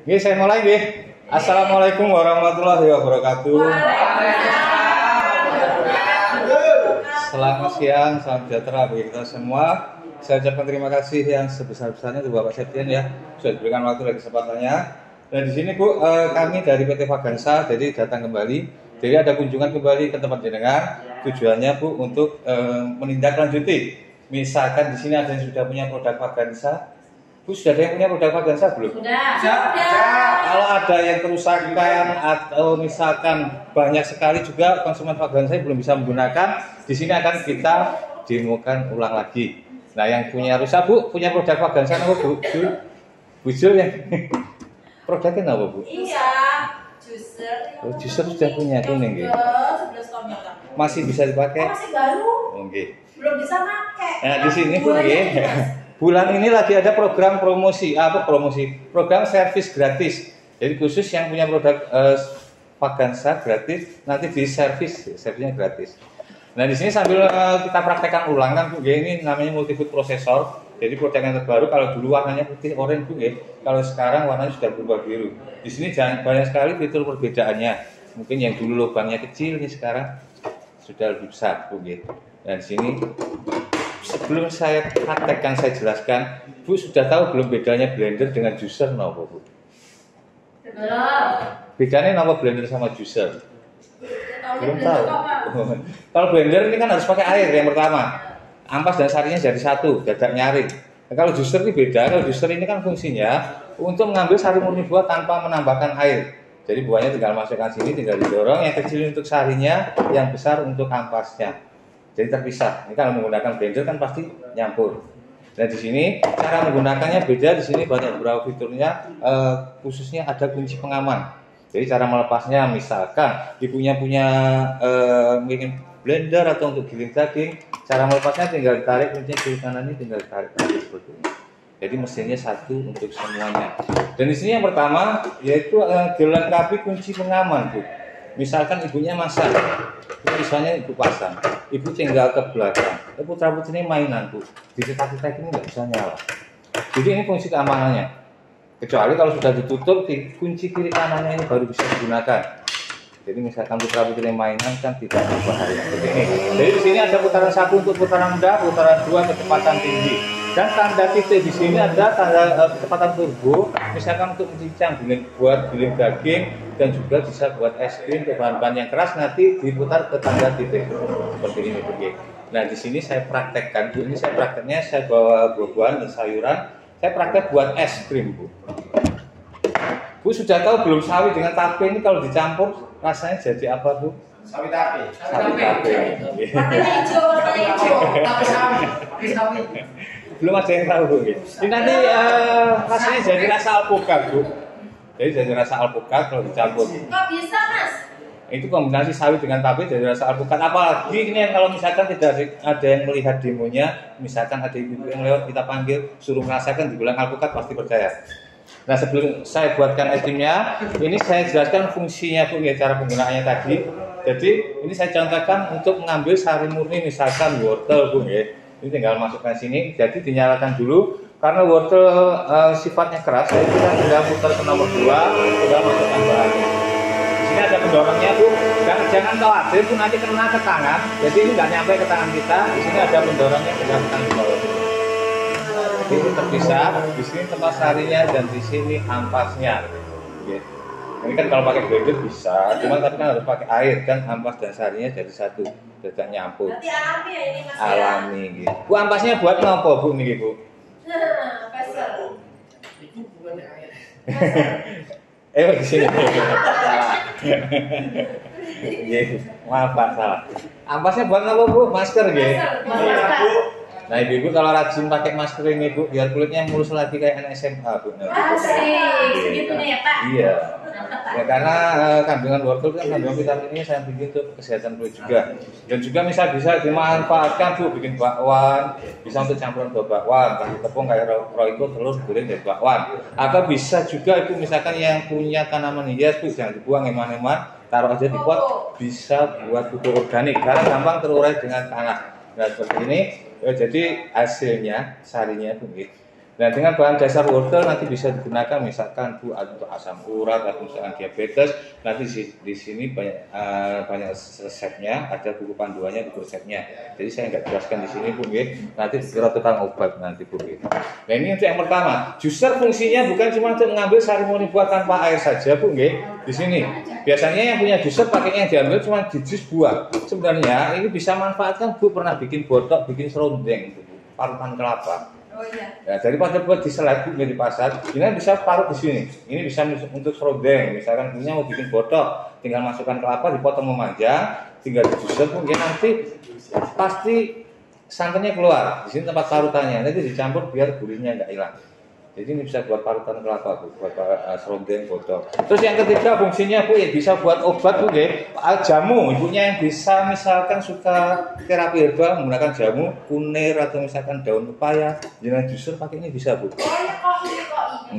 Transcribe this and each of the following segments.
Oke, saya mulai nggih. Assalamualaikum warahmatullahi wabarakatuh. Selamat siang, salam sejahtera bagi kita semua. Saya ucapkan terima kasih yang sebesar-besarnya untuk Bapak Septian ya, sudah diberikan waktu dan kesempatannya. Dan di sini Bu, kami dari PT Vagansa jadi datang kembali. Jadi ada kunjungan kembali ke tempat jenengan. Tujuannya Bu untuk menindaklanjuti. Misalkan di sini ada yang sudah punya produk Vagansa. Bu, sudah ada yang punya produk Vagansa belum? Sudah. Kalau ada yang kerusakan atau misalkan banyak sekali juga konsumen Vagansa yang belum bisa menggunakan, di sini akan kita demokan ulang lagi. Nah, yang punya rusak Bu, punya produk Vagansa apa Bu? Bu Jul yang produknya apa Bu? Iya, juicer. Oh, juicer sudah punya kuning gitu. 11 tahun yang lalu. Masih bisa dipakai? Masih baru. Oke. Belum bisa pakai. Nah, di sini Bu nggih. Bulan ini lagi ada program promosi, program servis gratis. Jadi khusus yang punya produk Vagansa gratis, nanti di servisnya gratis. Nah, di sini sambil kita praktekkan ulang kan Bu, ini namanya multifood processor. Jadi produk yang terbaru, kalau dulu warnanya putih oranye Bu, kalau sekarang warnanya sudah berubah biru. Di sini banyak sekali fitur perbedaannya. Mungkin yang dulu lubangnya kecil, ini sekarang sudah lebih besar Bu. Dan di sini sebelum saya praktekkan, saya jelaskan, Bu sudah tahu belum bedanya blender dengan juicer napa Bu? Belum. Bedanya napa blender sama juicer? Belum tahu. Kalau blender ini kan harus pakai air yang pertama. Ampas dan sarinya jadi satu, dadak nyaring. Nah, kalau juicer ini beda. Kalau juicer ini kan fungsinya untuk mengambil sari murni buah tanpa menambahkan air. Jadi buahnya tinggal masukkan sini, tinggal didorong. Yang kecil untuk sarinya, yang besar untuk ampasnya. Jadi terpisah. Ini kalau menggunakan blender kan pasti nyampur. Nah, di sini cara menggunakannya beda. Di sini banyak beberapa fiturnya, khususnya ada kunci pengaman. Jadi cara melepasnya, misalkan ibunya punya mungkin blender atau untuk giling daging, cara melepasnya tinggal ditarik kuncinya kiri kanan ini, tinggal ditarik seperti ini. Jadi mesinnya satu untuk semuanya. Dan di sini yang pertama yaitu dilengkapi kunci pengaman Bu. Misalkan ibunya masak, misalnya ibu pasang, ibu tinggal ke belakang, putra-putri ini mainan Bu, dicetak-cetak ini nggak bisa nyala. Jadi ini fungsi keamanannya. Kecuali kalau sudah ditutup, kunci kiri kanannya ini baru bisa digunakan. Jadi misalkan putra-putri ini mainan kan tidak berbahaya. Seperti ini. Jadi di sini ada putaran 1 untuk putaran rendah, putaran 2 kecepatan tinggi. Dan tanda titik di sini ada tanda kecepatan turbo, misalkan untuk mencincang buat giling daging dan juga bisa buat es krim ke bahan-bahan yang keras, nanti diputar ke tanda titik seperti ini begini. Nah, di sini saya praktekkan Bu, ini saya prakteknya saya bawa buah-buahan dan sayuran, saya praktek buat es krim Bu. Bu sudah tahu belum sawi dengan tape ini kalau dicampur rasanya jadi apa Bu? Sawi tape. Sawi tape. Warnanya hijau. Tape sawi. Belum ada yang tahu Bu. Ini nanti rasanya jadi rasa alpukat Bu. Jadi jadi rasa alpukat kalau dicampur. Kok bisa Mas? Itu kombinasi sawi dengan tape jadi rasa alpukat. Apalagi ini yang kalau misalkan tidak ada yang melihat demonya, misalkan ada ibu yang lewat kita panggil suruh merasakan dibilang alpukat pasti percaya. Nah, sebelum saya buatkan es krimnya, ini saya jelaskan fungsinya Bu, ya, cara penggunaannya tadi. Jadi ini saya contohkan untuk mengambil sari murni, misalkan wortel Bu, ya. Ini tinggal masukkan sini, jadi dinyalakan dulu. Karena wortel sifatnya keras, saya tinggal putar ke nomor 2, tinggal masukkan bahannya. Di sini ada pendorongnya Bu, dan jangan khawatir Bu nanti kena ke tangan. Jadi ini nggak nyampe ke tangan kita. Di sini ada pendorongnya, tinggal tekan di bawah. Ini terpisah. Di sini tempat sarinya dan di sini ampasnya. Ini kan kalau pakai blender bisa, cuma tapi kan harus pakai air kan, ampas dan sarinya jadi satu, tidak nyampur. Berarti alami ya ini Mas. Alami gitu. Bu, ampasnya buat ngopo Bu niki Bu? Pasar. Itu bukan air. Di sini. Maaf Pak, salah. Ampasnya buat apa Bu? Masker gitu. Nah, ibu-ibu kalau rajin pakai masker ini Bu, biar kulitnya mulus lagi kayak anak SMA Bu. Asik, segitunya ya Pak. Iya. Ya, karena kandungan wortel kan kandungan vitaminnya sangat tinggi untuk kesehatan kulit juga. Dan juga bisa dimanfaatkan Bu, bikin bakwan, bisa untuk campuran buah bakwan, kasih tepung kayak roiko, telur goreng dan bakwan. Atau bisa juga itu misalkan yang punya tanaman hias Bu, jangan dibuang eman-eman, taruh aja di pot, bisa buat pupuk organik karena gampang terurai dengan tanah. Nah, seperti ini. Ya, jadi hasilnya sarinya Bu, Nah, dengan bahan dasar wortel nanti bisa digunakan misalkan Bu untuk asam urat atau misalkan diabetes. Nanti di sini banyak resepnya, ada buku panduannya, buku resepnya. Jadi saya nggak jelaskan di sini Bu, nanti dikira tukang obat nanti Bu. Nah, ini untuk yang pertama. Juicer fungsinya bukan cuma untuk mengambil sari murni buah tanpa air saja Bu, di sini. Biasanya yang punya juicer pakainya yang diambil cuma di jus buah. Sebenarnya ini bisa manfaatkan Bu, pernah bikin botok, bikin serundeng, parutan kelapa. Oh iya. Ya, daripada buat diselai di pasar, ini bisa parut di sini. Ini bisa untuk serundeng, misalkan punya mau bikin botok, tinggal masukkan kelapa, dipotong memanjang, tinggal di juicer mungkin nanti pasti santannya keluar. Di sini tempat parutannya, nanti dicampur biar gurihnya nggak hilang. Jadi ini bisa buat parutan kelapa Bu, buat serundeng, botok. Terus yang ketiga fungsinya Bu, ya bisa buat obat Bu, jamu. Ibunya yang bisa misalkan suka terapi herbal menggunakan jamu, kunir atau misalkan daun pepaya, jangan juicer pakai ini bisa Bu. Oh iya kok.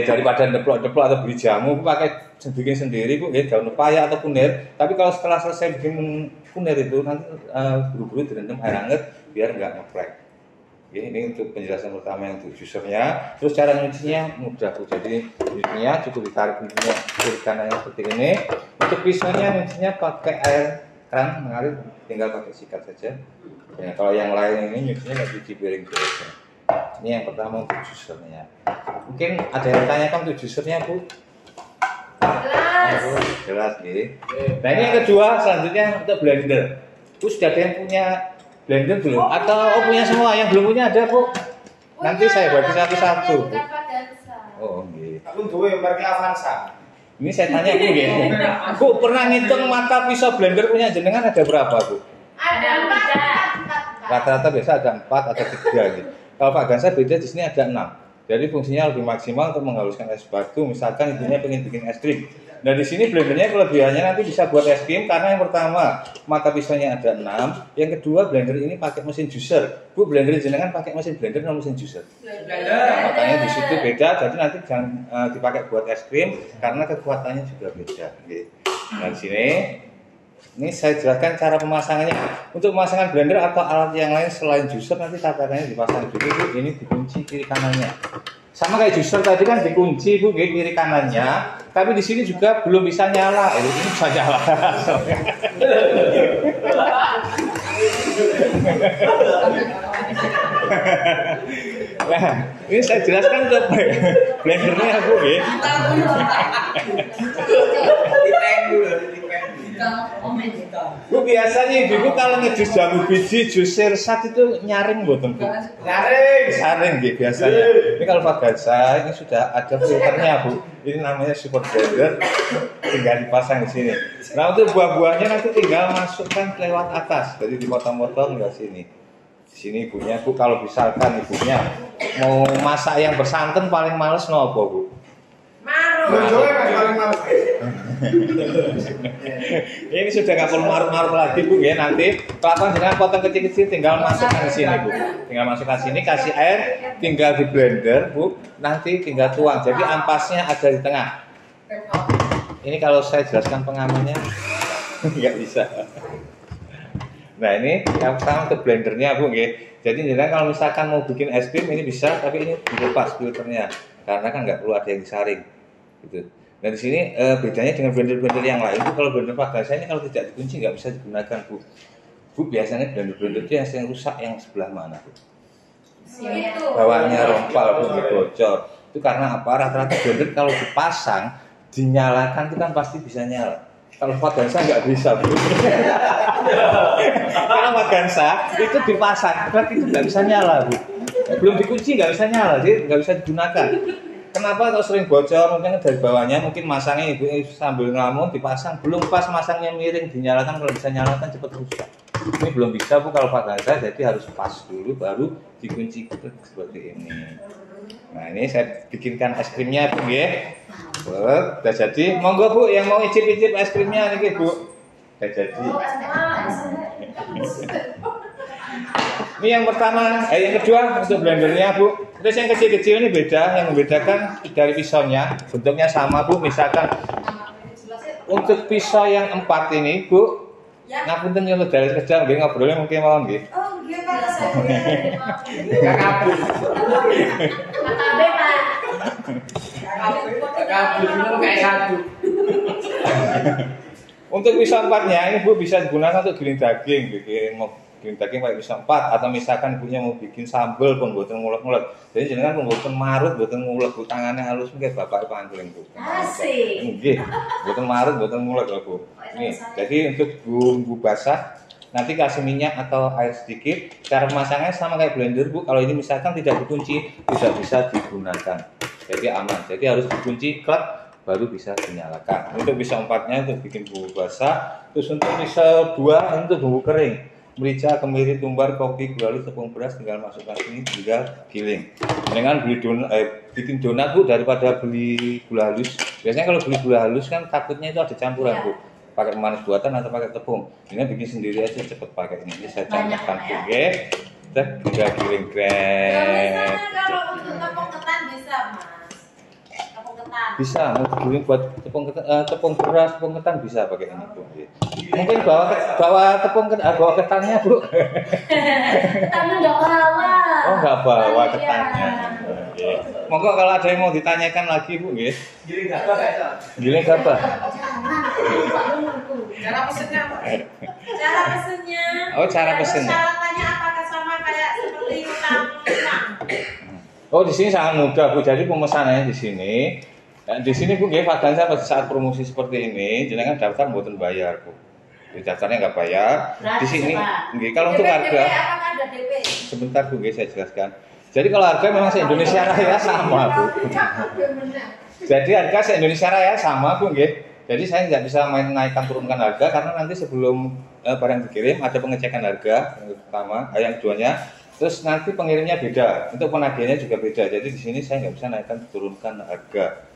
Daripada deplok-deplok atau beli jamu, pakai bikin sendiri Bu, daun pepaya atau kunir. Tapi kalau setelah selesai bikin kunir itu nanti buru-buru direndam air hangat biar nggak ngeplek. Ini untuk penjelasan pertama yang untuk juicernya. Terus cara nyucinya mudah Bu. Jadi nyucinya cukup ditarik nyucinya kiri kanannya seperti ini. Untuk pisaunya nyucinya pakai air keran mengalir, tinggal pakai sikat saja. Ya, kalau yang lain ini nyucinya nggak cuci piring biasa. Ini yang pertama untuk juicernya. Mungkin ada yang tanyakan untuk juicernya Bu? Jelas gitu. Nah ini yang kedua, selanjutnya untuk blender. Bu sudah ada yang punya blender belum? Atau punya semua? Yang belum punya ada Bu? Nanti saya bagi satu-satu. Oh gitu. Aku duwe merek Avanza. Ini saya tanya Bu, Bu pernah ngitung mata pisau blender punya jenengan ada berapa Bu? Ada 4. Rata-rata biasa ada 4 atau 3 gitu. Kalau Pak Gansa beda, di sini ada 6. Jadi fungsinya lebih maksimal untuk menghaluskan es batu. Misalkan ibunya pengen bikin es krim. Nah di sini blendernya kelebihannya nanti bisa buat es krim karena yang pertama mata pisaunya ada 6, yang kedua blender ini pakai mesin juicer. Bu, blender jenengan pakai mesin blender atau mesin juicer? Blender. Makanya di situ beda, jadi nanti jangan dipakai buat es krim karena kekuatannya juga beda. Nah di sini ini saya jelaskan cara pemasangannya. Untuk pemasangan blender atau alat yang lain selain juicer nanti tatakannya dipasang dulu. Ini dikunci kiri kanannya. Sama kayak juicer tadi kan dikunci Bu kiri kanannya, tapi di sini juga belum bisa nyala. Ini bisa nyala. Nah, ini saya jelaskan untuk blendernya Bu Bu, biasanya ibu kalau ngejus jamu biji, jus sirsat itu nyaring boten Bu? Nyaring gitu biasanya. Ini kalau Pak Gansa ini sudah ada filternya Bu. Ini namanya super blender, tinggal dipasang di sini. Nah untuk buah-buahnya nanti tinggal masukkan lewat atas, jadi dipotong-potong ke sini. Di sini ibunya Bu, kalau misalkan ibunya mau masak yang bersantan paling males nopo Bu? Ini sudah nggak perlu marut-marut lagi Bu ya, nanti kelapa dengan potong kecil-kecil tinggal masukkan ke sini Bu. Tinggal masukkan sini, kasih air, tinggal di blender Bu, nanti tinggal tuang. Jadi ampasnya ada di tengah. Ini kalau saya jelaskan pengamannya nggak bisa. Nah ini yang pertama untuk blendernya Bu ya. Jadi kalau misalkan mau bikin es krim ini bisa, tapi ini dilepas filternya karena kan nggak perlu ada yang disaring. Gitu. Nah di sini bedanya dengan blender-blender yang lain Bu, kalau blender Pak Gansa ini kalau tidak dikunci nggak bisa digunakan Bu. Bu biasanya blender-blender itu yang sering rusak yang sebelah mana Bu? Bawahnya rompal Bu, bocor. Itu karena apa? Rata-rata blender kalau dipasang dinyalakan itu kan pasti bisa nyala. Kalau Pak Gansa nggak bisa Bu. Kalau Pak Gansa itu dipasang, berarti itu nggak bisa nyala Bu. Belum dikunci nggak bisa nyala, jadi nggak bisa digunakan. Kenapa kalau sering bocor? Mungkin dari bawahnya, mungkin masangnya ibu sambil ngelamun dipasang, belum pas masangnya miring, dinyalakan. Kalau bisa nyalakan cepat rusak. Ini belum bisa Bu kalau Pak Gansa, jadi harus pas dulu baru dikunci seperti ini. Nah ini saya bikinkan es krimnya Bu ya. Udah jadi. Monggo Bu yang mau icip-icip es krimnya nih Bu. Udah jadi. Ini yang pertama, yang kedua untuk blendernya Bu. Terus yang kecil-kecil ini beda, yang membedakan dari pisaunya bentuknya sama Bu. Misalkan untuk pisau yang 4 ini Bu, ngapunten nyulut dari kerja, nggih ngobrolnya mungkin mau nggih. Oh nggih Pak. Kabel itu kayak satu. Untuk pisau 4-nya ini Bu bisa digunakan untuk giling daging, mau giling daging pakai pisau 4 atau misalkan Ibunya mau bikin sambel pun mboten ngulek-ngulek. Jadi jenengan pun mboten marut, mboten ngulek Bu, tangannya halus mungkin bapak panggling Bu. Asik. Nggih, mboten marut, mboten ngulek lho Bu. Nih, jadi untuk bumbu basah nanti kasih minyak atau air sedikit. Cara memasangnya sama kayak blender Bu. Kalau ini misalkan tidak dikunci, tidak bisa digunakan. Jadi aman. Jadi harus dikunci klak baru bisa dinyalakan. Untuk pisau 4-nya untuk bikin bumbu basah. Terus untuk pisau 2 untuk bumbu kering. Merica, kemiri, tumbar, kopi, gula halus, tepung beras tinggal masukkan sini, tinggal giling. Dengan beli bikin donat Bu daripada beli gula halus. Biasanya kalau beli gula halus kan takutnya itu ada campuran Bu. Pakai pemanis buatan atau pakai tepung. Ini bikin sendiri aja cepet pakai ini. Ini saya contohkan oke. Kita tinggal giling keren. Kalau untuk tepung ketan bisa Mas. Tepung ketan. Bisa mau giling buat tepung beras, tepung ketan bisa pakai ini Bu. Mungkin bawa tepung ketan, bawa ketannya Bu. Ketannya enggak bawa. Oh enggak bawa Iya. ketannya. Oke. Monggo kalau ada yang mau ditanyakan lagi Bu nggih. Giling apa kayak satu? Giling apa? Cara pesennya apa? Cara pesennya. Oh, cara pesennya. Persyaratannya apakah sama kayak seperti utang? Oh, di sini sangat mudah Bu. Jadi pemesanannya di sini. Di sini Bu nggih Fadansa pada saat promosi seperti ini, jenengan daftar mboten bayar Bu. Di daftarnya nggak bayar. Di sini nggih kalau untuk harga Apakah ada DP? sebentar Bu nggih saya jelaskan. Jadi kalau harga memang se-Indonesia Raya sama Bu. Jadi harga se-Indonesia Raya sama Bu nggih. Jadi saya nggak bisa main naikkan turunkan harga karena nanti sebelum barang dikirim ada pengecekan harga yang pertama, yang keduanya. Terus nanti pengirimnya beda, untuk penagihannya juga beda. Jadi di sini saya nggak bisa naikkan turunkan harga.